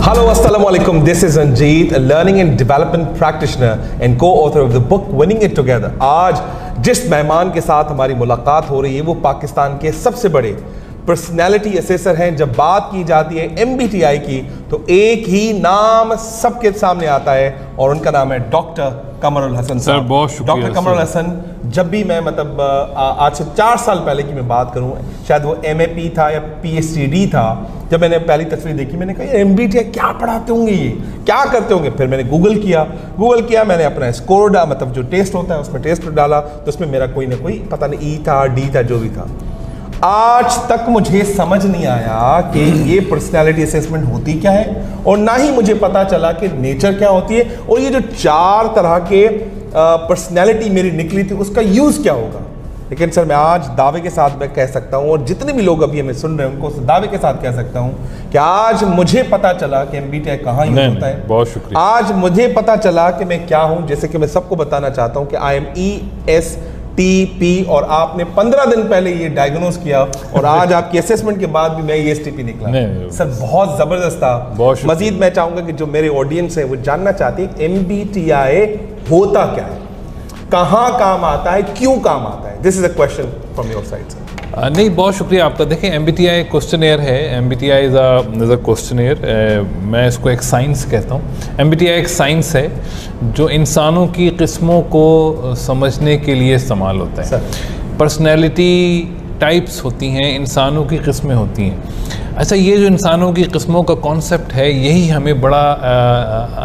Hello, Assalamu alaikum. This is Anjeet, a learning and development practitioner and co-author of the book Winning It Together. आज जिस मेहमान के साथ हमारी मुलाकात हो रही है वो पाकिस्तान के सबसे बड़े पर्सनैलिटी असेसर हैं। जब बात की जाती है MBTI की तो एक ही नाम सबके सामने आता है और उनका नाम है डॉक्टर कमरुल हसन। सर बहुत शुक्रिया। डॉक्टर कमरुल हसन, जब भी मैं मतलब आज से 4 साल पहले की मैं बात करूं, शायद वो MAP था या PhD था, जब मैंने पहली तस्वीर देखी मैंने कहा ये MBTI क्या पढ़ाते होंगे, ये क्या करते होंगे। फिर मैंने गूगल किया, मैंने अपना स्कोर डाला, मतलब जो टेस्ट होता है उसमें टेस्ट डाला तो उसमें मेरा कोई ना कोई पता नहीं E था D था जो भी था। आज तक मुझे समझ नहीं आया कि ये पर्सनालिटी असेसमेंट होती क्या है और ना ही मुझे पता चला कि नेचर क्या होती है और ये जो 4 तरह के पर्सनालिटी मेरी निकली थी उसका यूज़ क्या होगा। लेकिन सर मैं आज दावे के साथ मैं कह सकता हूँ और जितने भी लोग अभी हमें सुन रहे हैं उनको दावे के साथ कह सकता हूँ कि आज मुझे पता चला कि MBTI कहाँ यूज होता है। बहुत शुक्रिया। आज मुझे पता चला कि मैं क्या हूँ, जैसे कि मैं सबको बताना चाहता हूँ कि I am ESTP और आपने 15 दिन पहले ये डायग्नोज किया और आज आपकी असेसमेंट के बाद भी मैं ESTP निकला। सर बहुत ज़बरदस्त था। मजीद मैं चाहूँगा कि जो मेरे ऑडियंस है वो जानना चाहती है MBTI होता क्या है, कहाँ काम आता है, क्यों काम आता है। This is a question from your side sir. नहीं, बहुत शुक्रिया आपका। देखें MBTI क्वेश्चनेयर है। MBTI is a questionnaire. मैं इसको एक साइंस कहता हूँ। MBTI एक साइंस है जो इंसानों की किस्मों को समझने के लिए इस्तेमाल होता है। पर्सनैलिटी टाइप्स होती हैं, इंसानों की किस्में होती हैं। अच्छा, ये जो इंसानों की किस्मों का कॉन्सेप्ट है यही हमें बड़ा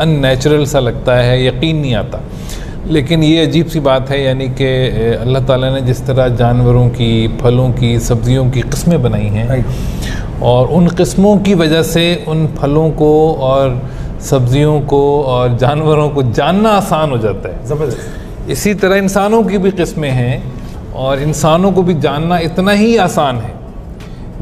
अननेचुरल सा लगता है, यकीन नहीं आता। लेकिन ये अजीब सी बात है, यानी कि अल्लाह ताला ने जिस तरह जानवरों की, फलों की, सब्जियों की किस्में बनाई हैं और उन किस्मों की वजह से उन फलों को और सब्जियों को और जानवरों को जानना आसान हो जाता है। ज़बरदस्त। इसी तरह इंसानों की भी किस्में हैं और इंसानों को भी जानना इतना ही आसान है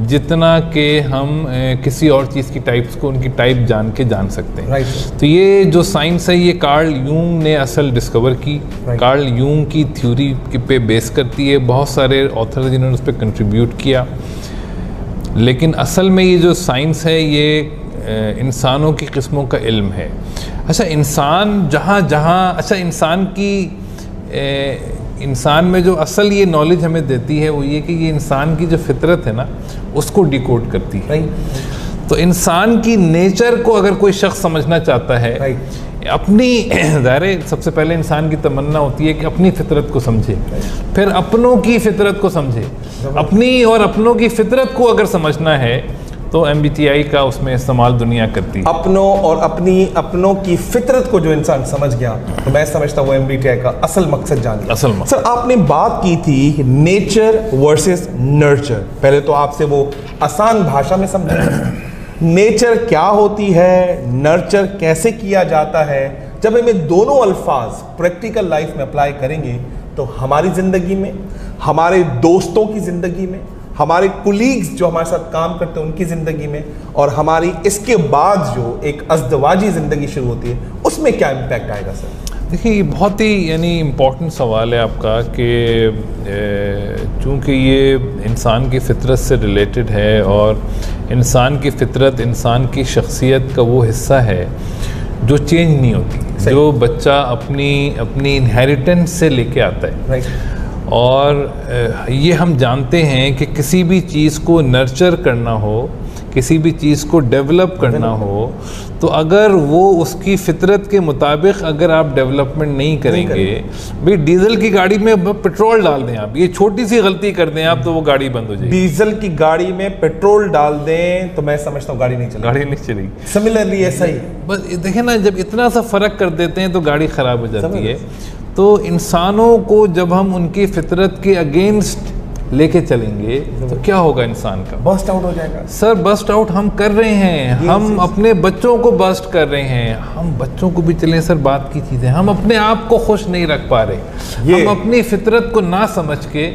जितना कि हम किसी और चीज़ की टाइप्स को, उनकी टाइप जान के जान सकते हैं। तो ये जो साइंस है ये कार्ल यूंग ने असल डिस्कवर की। कार्ल यूंग की थ्योरी पे बेस करती है। बहुत सारे ऑथर जिन्होंने उस पर कंट्रीब्यूट किया, लेकिन असल में ये जो साइंस है ये इंसानों की किस्मों का इल्म है। अच्छा, इंसान अच्छा इंसान में जो असल ये नॉलेज हमें देती है वो ये कि ये इंसान की जो फितरत है ना उसको डिकोड करती है। तो इंसान की नेचर को अगर कोई शख्स समझना चाहता है, अपनी ज़ाहिर सबसे पहले इंसान की तमन्ना होती है कि अपनी फितरत को समझे, फिर अपनों की फितरत को समझे। अपनी और अपनों की फितरत को अगर समझना है तो MBTI का उसमें इस्तेमाल दुनिया करती है। अपनों और अपनों की फितरत को जो इंसान समझ गया तो मैं समझता हूँ MBTI का असल मकसद जान गया। असल मकसद। सर आपने बात की थी नेचर वर्सेस नर्चर। पहले तो आपसे वो आसान भाषा में समझें नेचर क्या होती है, नर्चर कैसे किया जाता है। जब हमें दोनों अल्फाज प्रैक्टिकल लाइफ में अप्लाई करेंगे तो हमारी ज़िंदगी में, हमारे दोस्तों की ज़िंदगी में, हमारे कुलीग्स जो हमारे साथ काम करते हैं उनकी ज़िंदगी में और हमारी इसके बाद जो एक अज़दवाजी ज़िंदगी शुरू होती है उसमें क्या इम्पैक्ट आएगा सर। देखिए, ये बहुत ही यानी इम्पॉर्टेंट सवाल है आपका कि चूँकि ये इंसान की फितरत से रिलेटेड है और इंसान की फितरत इंसान की शख्सियत का वो हिस्सा है जो चेंज नहीं होती, जो बच्चा अपनी इनहेरिटेंस से लेके आता है। और ये हम जानते हैं कि किसी भी चीज़ को नर्चर करना हो, किसी भी चीज़ को डेवलप करना हो, तो अगर वो उसकी फितरत के मुताबिक अगर आप डेवलपमेंट नहीं करेंगे, भाई डीजल की गाड़ी में पेट्रोल डाल दें आप, ये छोटी सी गलती कर दें आप तो वो गाड़ी बंद हो जाएगी। डीजल की गाड़ी में पेट्रोल डाल दें तो मैं समझता हूँ गाड़ी नहीं चलेगी। सिमिलरली ऐसा ही बस देखें ना, जब इतना सा फ़र्क कर देते हैं तो गाड़ी ख़राब हो जाती है। तो इंसानों को जब हम उनकी फितरत के अगेंस्ट लेके चलेंगे तो क्या होगा, इंसान का बस्ट आउट हो जाएगा। सर बस्ट आउट हम कर रहे हैं, हम अपने बच्चों को बस्ट कर रहे हैं। हम बच्चों को भी चलें सर, बात की चीज़ है, हम अपने आप को खुश नहीं रख पा रहे। हम अपनी फितरत को ना समझ के,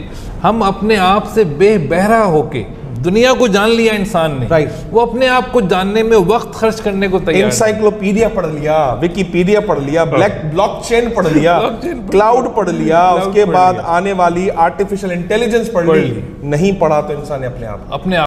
हम अपने आप से बेबहरा होके दुनिया को जान लिया इंसान ने, वो अपने आप को जानने में वक्त खर्च करने को तैयार। इंसाइक्लोपीडिया पढ़ लिया, विकीपीडिया पढ़ लिया, ब्लॉकचेन पढ़ लिया, क्लाउड पढ़ लिया, उसके बाद आने वाली आर्टिफिशियल इंटेलिजेंस पढ़ ली। नहीं पढ़ा तो इंसान ने अपने आप